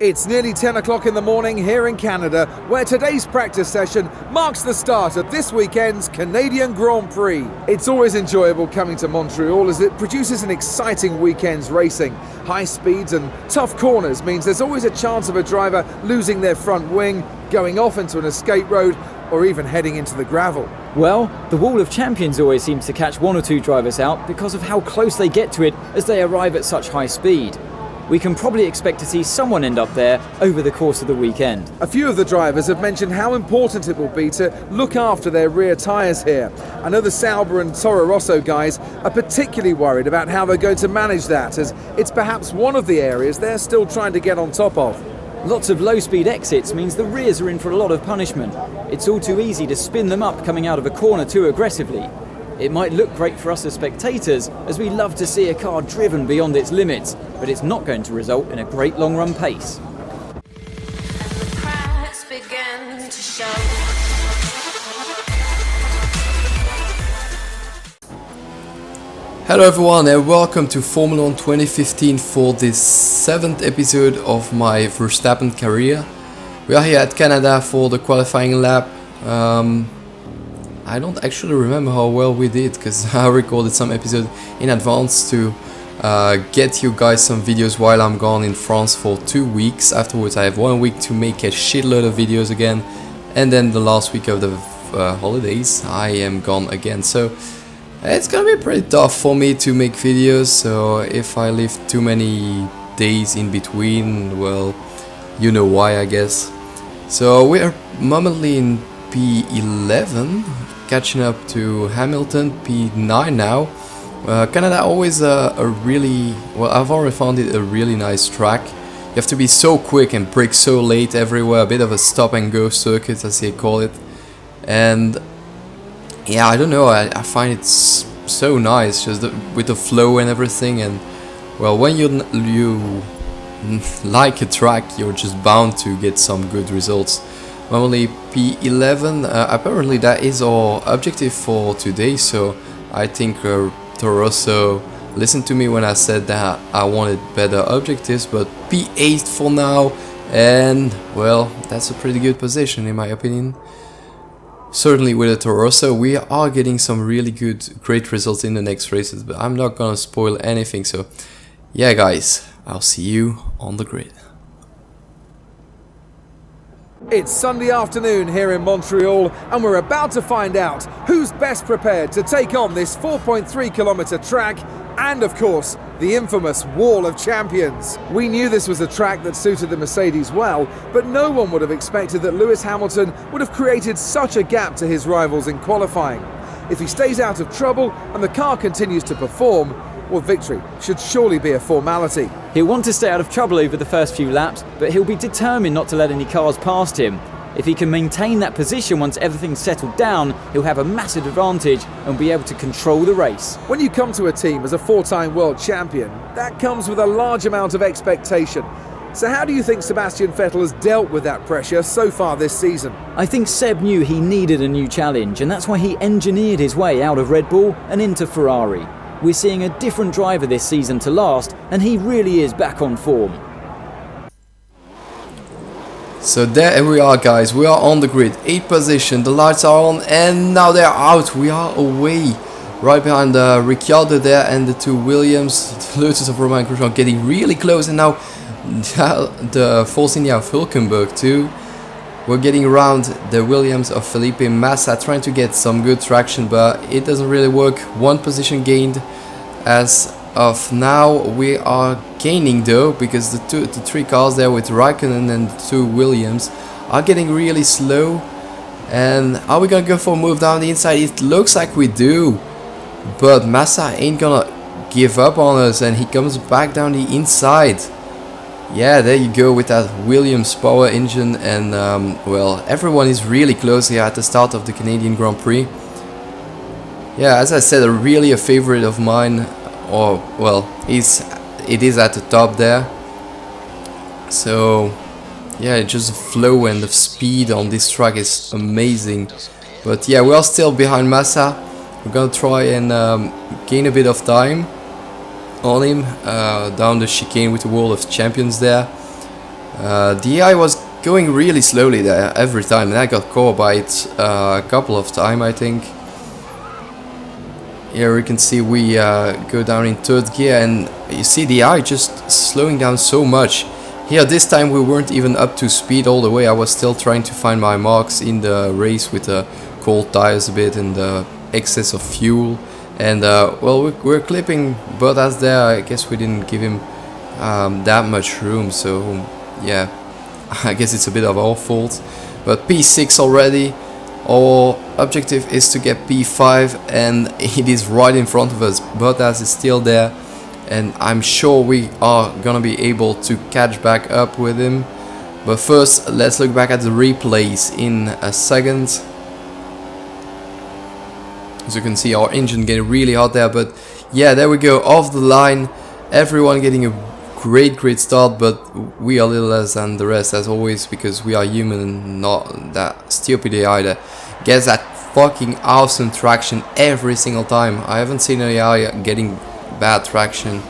It's nearly 10 o'clock in the morning here in Canada, where today's practice session marks the start of this weekend's Canadian Grand Prix. It's always enjoyable coming to Montreal as it produces an exciting weekend's racing. High speeds and tough corners means there's always a chance of a driver losing their front wing, going off into an escape road, or even heading into the gravel. Well, the Wall of Champions always seems to catch one or two drivers out because of how close they get to it as they arrive at such high speed. We can probably expect to see someone end up there over the course of the weekend. A few of the drivers have mentioned how important it will be to look after their rear tyres here. I know the Sauber and Toro Rosso guys are particularly worried about how they're going to manage that, as it's perhaps one of the areas they're still trying to get on top of. Lots of low-speed exits means the rears are in for a lot of punishment. It's all too easy to spin them up coming out of a corner too aggressively. It might look great for us as spectators, as we love to see a car driven beyond its limits, but it's not going to result in a great long-run pace. Hello everyone and welcome to Formula 1 2015 for this 7th episode of my Verstappen career. We are here at Canada for the qualifying lap. I don't actually remember how well we did because I recorded some episode in advance to get you guys some videos while I'm gone in France for 2 weeks. Afterwards I have 1 week to make a shitload of videos again, and then the last week of the holidays I am gone again. So it's gonna be pretty tough for me to make videos, so if I leave too many days in between, well, you know why, I guess. So we are momently in P11, catching up to Hamilton, P9 now. Canada always a really, well, I've already found it a really nice track. You have to be so quick and brake so late everywhere, a bit of a stop and go circuit as they call it. And yeah, I don't know, I find it so nice, just with the flow and everything. And well, when you like a track, you're just bound to get some good results. Normally P11, apparently that is our objective for today, so I think Toro Rosso listened to me when I said that I wanted better objectives, but P8 for now, and well, that's a pretty good position in my opinion. Certainly with the Toro Rosso we are getting some really great results in the next races, but I'm not gonna spoil anything, so yeah guys, I'll see you on the grid. It's Sunday afternoon here in Montreal, and we're about to find out who's best prepared to take on this 4.3 kilometre track and, of course, the infamous Wall of Champions. We knew this was a track that suited the Mercedes well, but no one would have expected that Lewis Hamilton would have created such a gap to his rivals in qualifying. If he stays out of trouble and the car continues to perform, well, victory should surely be a formality. He'll want to stay out of trouble over the first few laps, but he'll be determined not to let any cars past him. If he can maintain that position once everything's settled down, he'll have a massive advantage and be able to control the race. When you come to a team as a four-time world champion, that comes with a large amount of expectation. So how do you think Sebastian Vettel has dealt with that pressure so far this season? I think Seb knew he needed a new challenge, and that's why he engineered his way out of Red Bull and into Ferrari. We're seeing a different driver this season to last, and he really is back on form. So there we are guys, we are on the grid, 8th position, the lights are on and now they're out, we are away. Right behind Ricciardo there and the two Williams, the Lotus of Romain Grosjean getting really close, and now the Force India of Hülkenberg too. We're getting around the Williams of Felipe Massa, trying to get some good traction, but it doesn't really work. 1 position gained as of now. We are gaining though, because the 3 cars there with Raikkonen and the 2 Williams are getting really slow. And are we gonna go for a move down the inside? It looks like we do, but Massa ain't gonna give up on us and he comes back down the inside. Yeah, there you go with that Williams power engine, and well, everyone is really close here at the start of the Canadian Grand Prix. Yeah, as I said, really a favorite of mine, or well, it is at the top there. So yeah, just the flow and the speed on this track is amazing. But yeah, we are still behind Massa. We're gonna try and gain a bit of time on him down the chicane with the World of Champions there. The AI was going really slowly there every time, and I got caught by it a couple of times, I think. Here we can see we go down in third gear, and you see the AI just slowing down so much. Here this time we weren't even up to speed all the way. I was still trying to find my marks in the race with the cold tires a bit and the excess of fuel. And well, we're clipping Bottas there. I guess we didn't give him that much room, so yeah, I guess it's a bit of our fault. But P6 already. Our objective is to get P5, and it is right in front of us. Bottas is still there, and I'm sure we are gonna be able to catch back up with him. But first, let's look back at the replays in a second. As you can see, our engine getting really hot there, but yeah, there we go, off the line. Everyone getting a great start, but we are a little less than the rest as always, because we are human and not that stupid AI that gets that fucking awesome traction every single time. I haven't seen an AI getting bad traction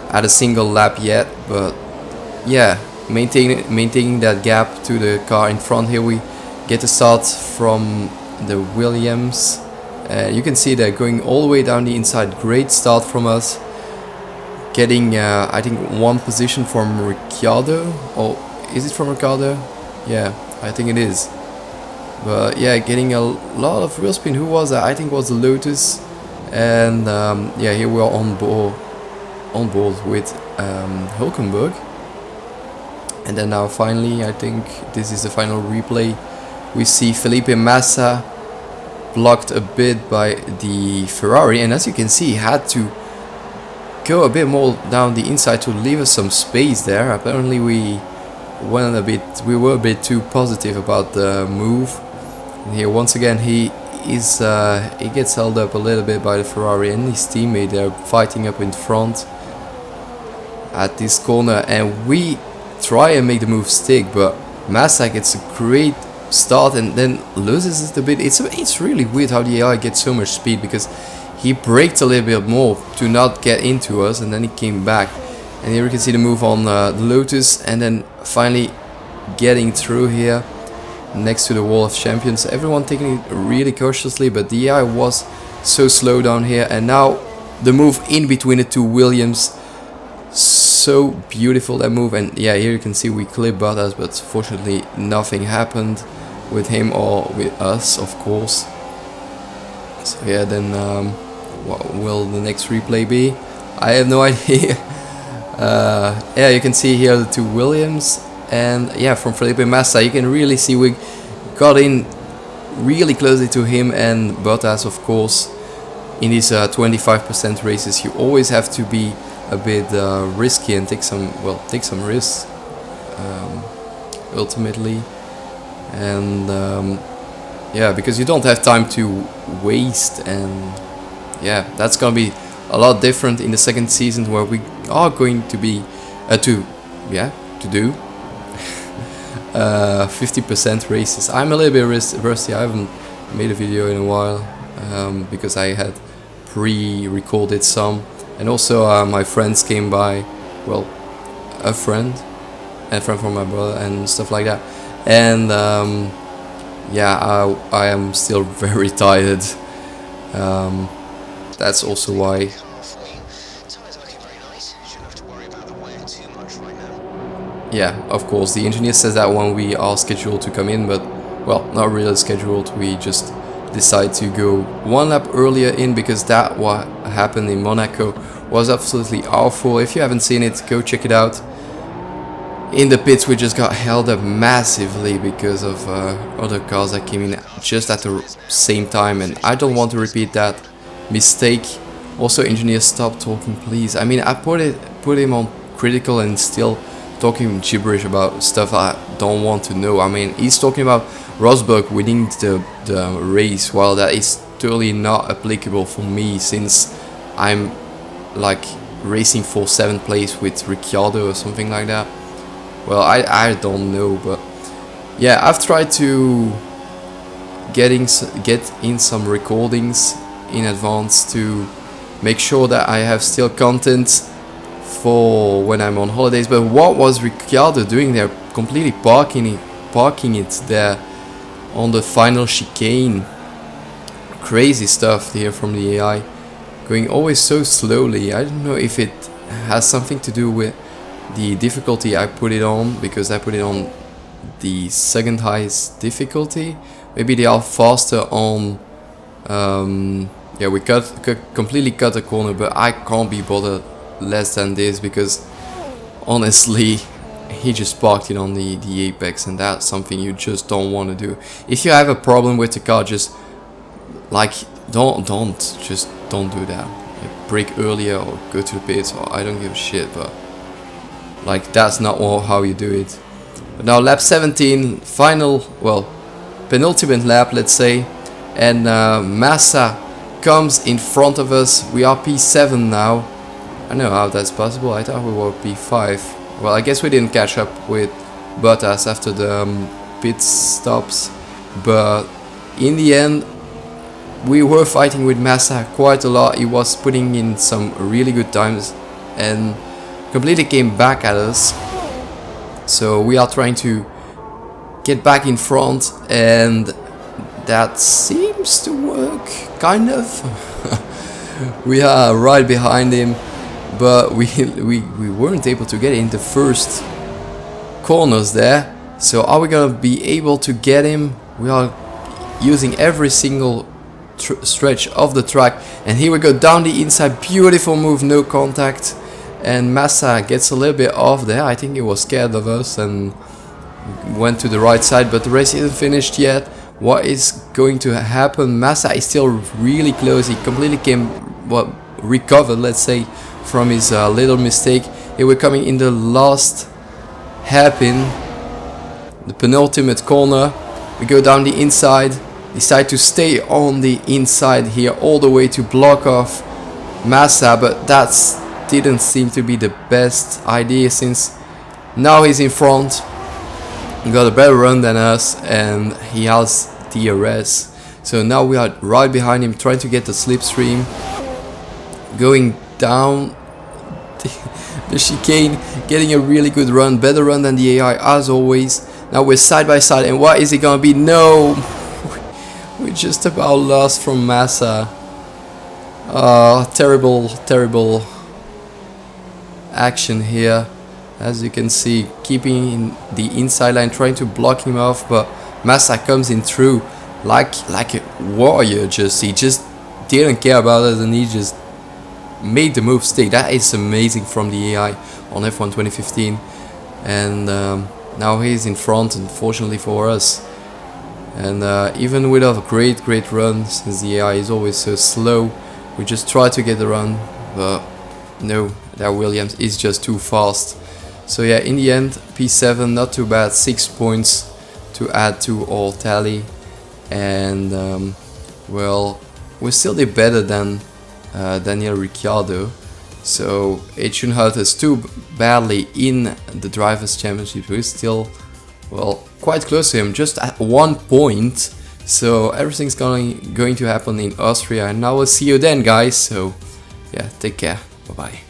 at a single lap yet, but yeah, maintaining that gap to the car in front. Here we get the start from the Williams. You can see they're going all the way down the inside. Great start from us. Getting I think one position from Ricciardo. Oh, is it from Ricciardo? Yeah, I think it is. But yeah, getting a lot of wheel spin. Who was that? I think it was the Lotus. And yeah, here we are on board with Hulkenberg. And then now finally, I think this is the final replay. We see Felipe Massa blocked a bit by the Ferrari, and as you can see, he had to go a bit more down the inside to leave us some space there. Apparently we were a bit too positive about the move. And here once again he gets held up a little bit by the Ferrari and his teammate. They're fighting up in front at this corner, and we try and make the move stick, but Massa gets a great start and then loses it a bit. It's really weird how the AI gets so much speed, because he braked a little bit more to not get into us, and then he came back. And here you can see the move on the Lotus, and then finally getting through here next to the wall of champions. Everyone taking it really cautiously, but the AI was so slow down here. And now the move in between the two Williams, so beautiful that move. And yeah, here you can see we clip Bottas, but fortunately nothing happened with him or with us, of course. So yeah, then what will the next replay be? I have no idea. Yeah, you can see here the two Williams, and yeah, from Felipe Massa you can really see we got in really closely to him and Bottas. Of course, in these 25% races you always have to be a bit risky and take some risks ultimately. And yeah, because you don't have time to waste, and yeah, that's gonna be a lot different in the second season, where we are going to be to do 50% races. I'm a little bit rusty. I haven't made a video in a while because I had pre-recorded some, and also my friends came by, well, a friend from my brother and stuff like that. And yeah, I am still very tired. That's also why. Yeah, of course, the engineer says that when we are scheduled to come in, but well, not really scheduled. We just decide to go one lap earlier in, because that what happened in Monaco was absolutely awful. If you haven't seen it, go check it out. In the pits we just got held up massively because of other cars that came in just at the same time, and I don't want to repeat that mistake. Also, engineer, stop talking please. I mean, I put him on critical and still talking gibberish about stuff I don't want to know. I mean, he's talking about Rosberg winning the race, while that is totally not applicable for me, since I'm like racing for 7th place with Ricciardo or something like that. Well, I don't know, but yeah, I've tried to get in some recordings in advance to make sure that I have still content for when I'm on holidays. But what was Ricciardo doing there? completely parking it there on the final chicane. Crazy stuff here from the AI, going always so slowly. I don't know if it has something to do with the difficulty I put it on, because I put it on the second highest difficulty. Maybe they are faster on yeah, we completely cut the corner, but I can't be bothered less than this, because honestly he just parked it on the apex, and that's something you just don't want to do. If you have a problem with the car, just like don't do that. Like, brake earlier or go to the pits, or I don't give a shit, but like that's not how you do it. But now lap 17, final, well, penultimate lap, let's say, and Massa comes in front of us. We are P7 now. I don't know how that's possible. I thought we were P5. Well, I guess we didn't catch up with Bottas after the pit stops, but in the end we were fighting with Massa quite a lot. He was putting in some really good times and completely came back at us. So we are trying to get back in front, and that seems to work, kind of. We are right behind him, but we weren't able to get in the first corners there. So are we gonna be able to get him? We are using every single stretch of the track, and here we go down the inside. Beautiful move, no contact, and Massa gets a little bit off there. I think he was scared of us and went to the right side, but the race isn't finished yet. What is going to happen? Massa is still really close. He completely recovered, let's say, from his little mistake. Here we're coming in the last hairpin, the penultimate corner. We go down the inside, decide to stay on the inside here all the way to block off Massa, but that didn't seem to be the best idea, since now he's in front. He got a better run than us, and he has DRS. So now we are right behind him, trying to get the slipstream, going down the chicane, getting a really good run, better run than the AI as always. Now we're side by side, and what is it gonna be? No, we just about lost from Massa. Terrible action here. As you can see, keeping in the inside line, trying to block him off, but Massa comes in through like a warrior. He just didn't care about it, and he just made the move stick. That is amazing from the AI on F1 2015. And now he's in front, unfortunately for us. And even with a great run, since the AI is always so slow, we just try to get the run, but no, that Williams is just too fast. So yeah, in the end, P7, not too bad, 6 points to add to our tally. And well, we still did better than Daniel Ricciardo, so it shouldn't hurt us too badly in the Drivers' Championship. We're still, well, quite close to him, just at 1 point. So everything's going to happen in Austria, and I will see you then, guys. So yeah, take care, bye bye.